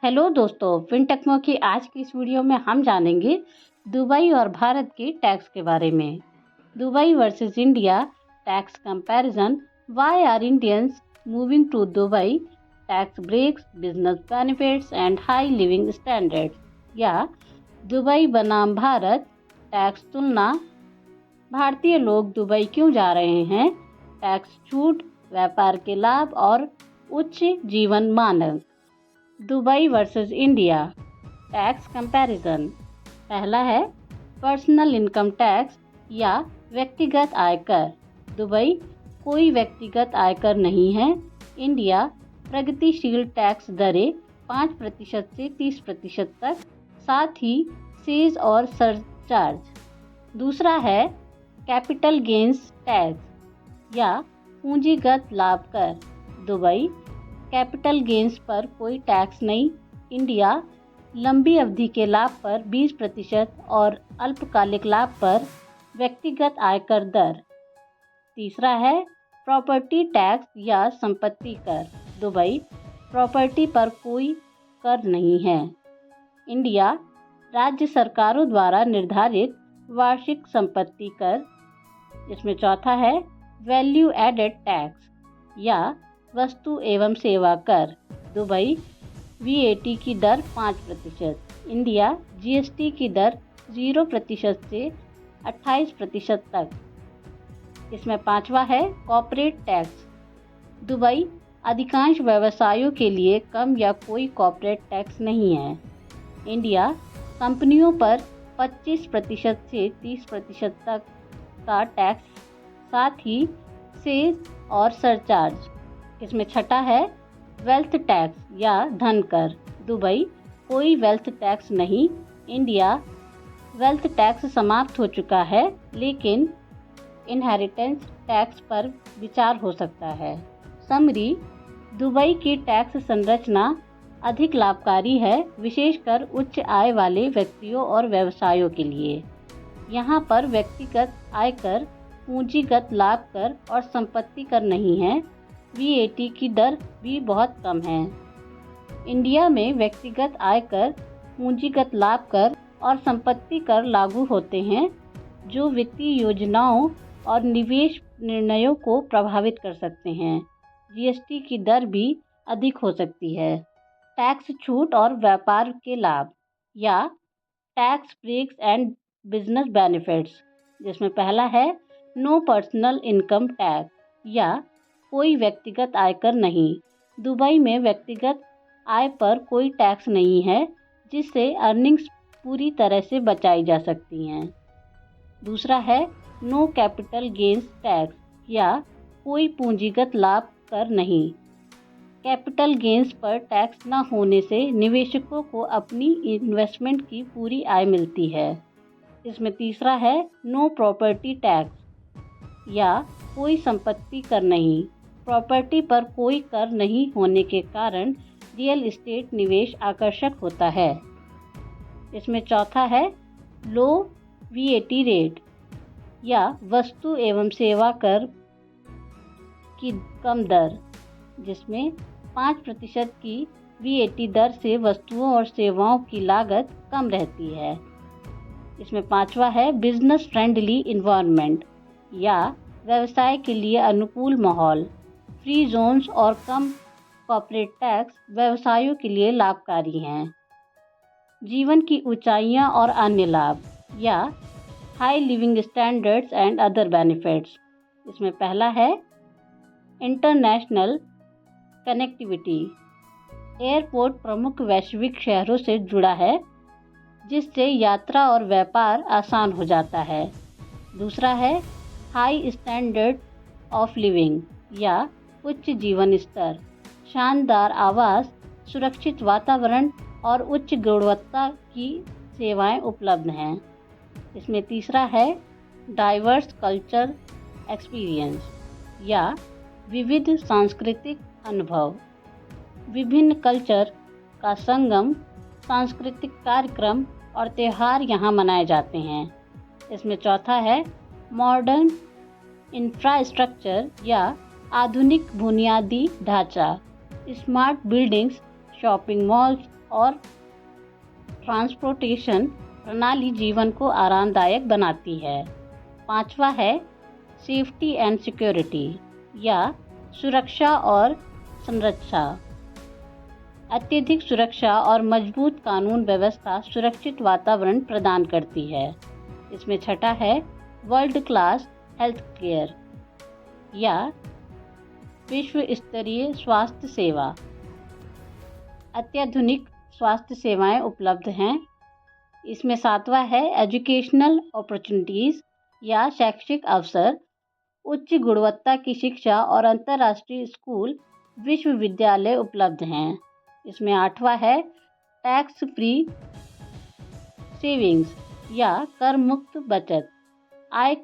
Hello दोस्तों, फिनटेक्मो की आज की इस वीडियो में हम जानेंगे दुबई और भारत की टैक्स के बारे में। Dubai versus India tax comparison, why are Indians moving to Dubai, tax breaks, business benefits and high living standards, या दुबई बनाम भारत टैक्स तुलना, भारतीय लोग दुबई क्यों जा रहे हैं, टैक्स छूट, व्यापार के लाभ और उच्च जीवन मानक। Dubai versus India tax comparison. पहला है पर्सनल इनकम टैक्स या व्यक्तिगत आयकर। दुबई कोई व्यक्तिगत आयकर नहीं है। इंडिया प्रगतिशील टैक्स दरें 5% से 30% तक, साथ ही सेस और सरचार्ज। दूसरा है कैपिटल गेन्स टैक्स या पूंजीगत लाभ कर। दुबई कैपिटल गेन्स पर कोई टैक्स नहीं। इंडिया लंबी अवधि के लाभ पर 20% और अल्पकालिक लाभ पर व्यक्तिगत आयकर दर। तीसरा है प्रॉपर्टी टैक्स या संपत्ति कर। दुबई प्रॉपर्टी पर कोई कर नहीं है। इंडिया राज्य सरकारों द्वारा निर्धारित वार्षिक संपत्ति कर। इसमें चौथा है वैल्यू एडेड टैक्स या वस्तु एवं सेवा कर। दुबई VAT की दर 5%, इंडिया GST की दर 0% से 28% तक। इसमें पांचवा है कॉर्पोरेट टैक्स। दुबई अधिकांश व्यवसायों के लिए कम या कोई कॉर्पोरेट टैक्स नहीं है। इंडिया कंपनियों पर 25% से 30% तक का टैक्स, साथ ही सेस और सरचार्ज। इसमें छठा है वेल्थ टैक्स या धन कर। दुबई कोई वेल्थ टैक्स नहीं। इंडिया वेल्थ टैक्स समाप्त हो चुका है, लेकिन इनहेरिटेंस टैक्स पर विचार हो सकता है। समरी, दुबई की टैक्स संरचना अधिक लाभकारी है, विशेषकर उच्च आय वाले व्यक्तियों और व्यवसायों के लिए। यहाँ पर व्यक्तिगत आयकर, पूंजीगत लाभ कर और संपत्ति कर नहीं है। VAT की दर भी बहुत कम है। इंडिया में व्यक्तिगत आयकर, पूंजीगत लाभ कर और संपत्ति कर लागू होते हैं, जो वित्तीय योजनाओं और निवेश निर्णयों को प्रभावित कर सकते हैं। GST की दर भी अधिक हो सकती है। टैक्स छूट और व्यापार के लाभ या tax breaks and business benefits, जिसमें पहला है नो पर्सनल इनकम टैक्स या कोई व्यक्तिगत आयकर नहीं। दुबई में व्यक्तिगत आय पर कोई टैक्स नहीं है, जिससे अर्निंग्स पूरी तरह से बचाई जा सकती हैं। दूसरा है नो कैपिटल गेन्स टैक्स या कोई पूंजीगत लाभ कर नहीं। कैपिटल गेन्स पर टैक्स न होने से निवेशकों को अपनी इन्वेस्टमेंट की पूरी आय मिलती है। इसमें तीसरा है नो प्रॉपर्टी टैक्स या कोई संपत्ति कर नहीं। प्रॉपर्टी पर कोई कर नहीं होने के कारण रियल एस्टेट निवेश आकर्षक होता है। इसमें चौथा है लो VAT रेट या वस्तु एवं सेवा कर की कम दर, जिसमें 5% की VAT दर से वस्तुओं और सेवाओं की लागत कम रहती है। इसमें पांचवा है बिजनेस फ्रेंडली इन्वायरमेंट या व्यवसाय के लिए अनुकूल माहौल। फ्री जोन्स और कम कॉर्पोरेट टैक्स व्यवसायों के लिए लाभकारी हैं। जीवन की ऊंचाइयां और अन्य लाभ या high living standards and other benefits. इसमें पहला है इंटरनेशनल कनेक्टिविटी। एयरपोर्ट प्रमुख वैश्विक शहरों से जुड़ा है, जिससे यात्रा और व्यापार आसान हो जाता है। दूसरा है हाई स्टैंडर्ड ऑफ लिविंग या उच्च जीवन स्तर। शानदार आवास, सुरक्षित वातावरण और उच्च गुणवत्ता की सेवाएं उपलब्ध हैं। इसमें तीसरा है डाइवर्स कल्चर एक्सपीरियंस या विविध सांस्कृतिक अनुभव। विभिन्न कल्चर का संगम, सांस्कृतिक कार्यक्रम और त्यौहार यहाँ मनाए जाते हैं। इसमें चौथा है मॉडर्न इंफ्रास्ट्रक्चर या आधुनिक बुनियादी ढांचा। स्मार्ट बिल्डिंग्स, शॉपिंग मॉल्स, और ट्रांसपोर्टेशन प्रणाली जीवन को आरामदायक बनाती है। पांचवा है सेफ्टी एंड सिक्योरिटी या सुरक्षा और संरक्षा। अत्यधिक सुरक्षा और मजबूत कानून व्यवस्था सुरक्षित वातावरण प्रदान करती है। इसमें छठा है वर्ल्ड क्लास हेल्थ केयर या विश्व स्तरीय स्वास्थ्य सेवा। अत्याधुनिक स्वास्थ्य सेवाएं उपलब्ध हैं। इसमें सातवां है एजुकेशनल अपॉर्चुनिटीज़ या शैक्षिक अवसर। उच्च गुणवत्ता की शिक्षा और अंतर्राष्ट्रीय स्कूल विश्वविद्यालय उपलब्ध हैं। इसमें आठवां है टैक्स फ्री सेविंग्स या कर मुक्त बचत। आय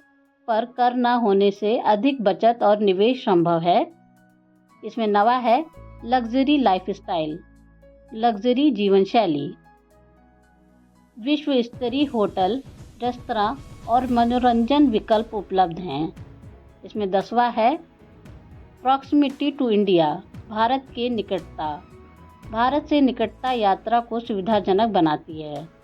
पर कर न होने से अधिक बचत और निवेश संभव है। इसमें नवा है लग्जरी लाइफस्टाइल, लग्जरी जीवन शैली। विश्व स्तरीय होटल, रेस्तरां और मनोरंजन विकल्प उपलब्ध हैं। इसमें 10वां है प्रॉक्सिमिटी टू इंडिया, भारत के निकटता। भारत से निकटता यात्रा को सुविधाजनक बनाती है।